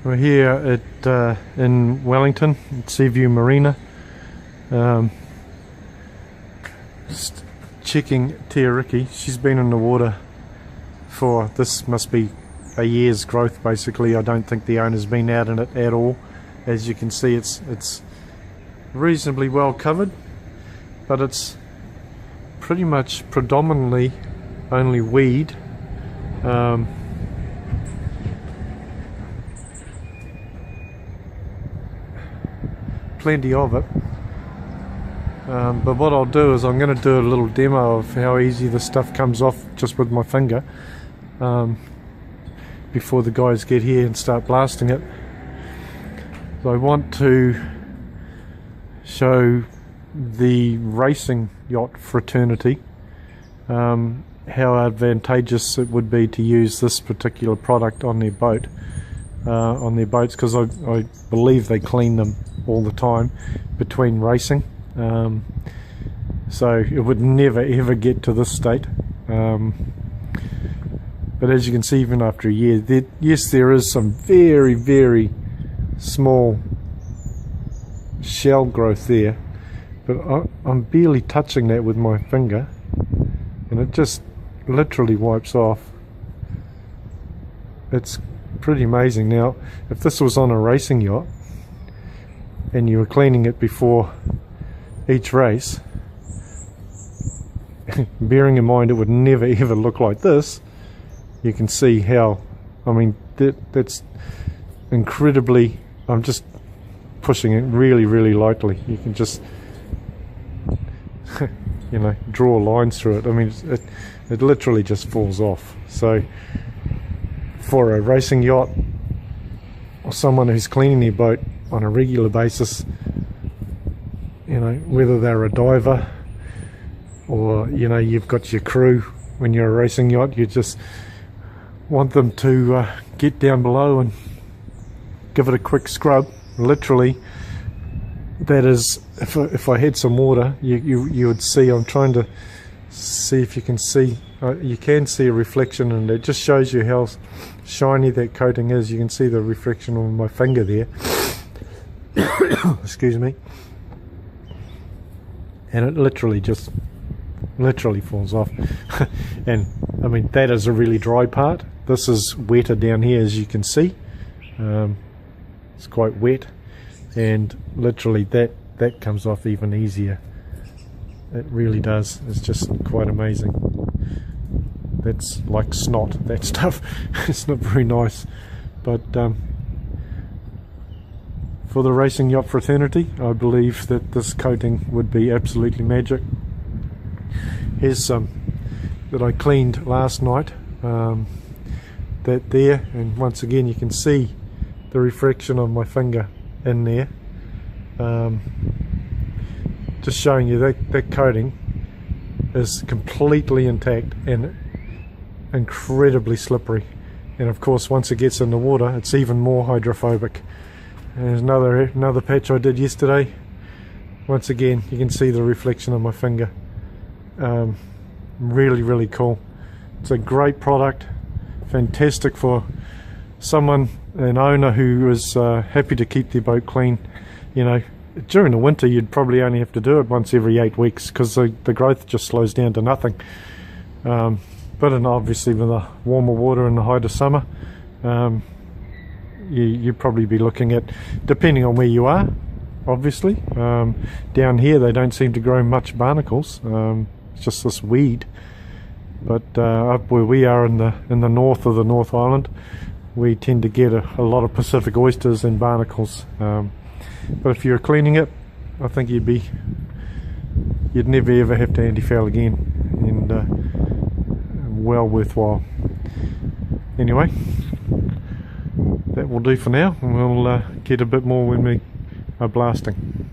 We're here at in Wellington at Seaview Marina, just checking Tiariki. She's been in the water for, this must be a year's growth basically. I don't think the owner's been out in it at all. As you can see, it's reasonably well covered, but it's pretty much predominantly only weed. Plenty of it, but what I'll do is I'm going to do a little demo of how easy this stuff comes off just with my finger before the guys get here and start blasting it. So I want to show the racing yacht fraternity how advantageous it would be to use this particular product on their boat, on their boats, because I believe they clean them all the time between racing, so it would never ever get to this state, but as you can see, even after a year, yes, there is some very, very small shell growth there, but I'm barely touching that with my finger and it just literally wipes off. It's pretty amazing. Now, if this was on a racing yacht and you were cleaning it before each race, bearing in mind it would never ever look like this, you can see how, I mean, that's incredibly, I'm just pushing it really, really lightly. You can just you know, draw lines through it. I mean, it literally just falls off. So for a racing yacht or someone who's cleaning their boat on a regular basis, you know, whether they're a diver or, you know, you've got your crew when you're a racing yacht, you just want them to get down below and give it a quick scrub. Literally, that is, if I had some water, you would see, I'm trying to see if you can see, you can see a reflection, and it just shows you how shiny that coating is. You can see the reflection on my finger there. Excuse me. And it literally just falls off. And I mean, that is a really dry part. This is wetter down here, as you can see. It's quite wet, and literally that comes off even easier. It really does. It's just quite amazing. That's like snot, that stuff. It's not very nice, but for the racing yacht fraternity, I believe that this coating would be absolutely magic. Here's some that I cleaned last night, that there, and once again you can see the reflection of my finger in there, just showing you that coating is completely intact and incredibly slippery. And of course, once it gets in the water, it's even more hydrophobic. And there's another patch I did yesterday. Once again, you can see the reflection of my finger. Really, really cool. It's a great product, fantastic for someone, an owner who is happy to keep their boat clean. You know, during the winter you'd probably only have to do it once every 8 weeks, because the growth just slows down to nothing. But obviously with the warmer water in the height of summer, you'd probably be looking at, depending on where you are, obviously. Down here they don't seem to grow much barnacles. It's just this weed. But up where we are in the north of the North Island, we tend to get a lot of Pacific oysters and barnacles. But if you're cleaning it, I think you'd never ever have to anti-foul again, and well worthwhile. Anyway, that will do for now, and we'll get a bit more when we are blasting.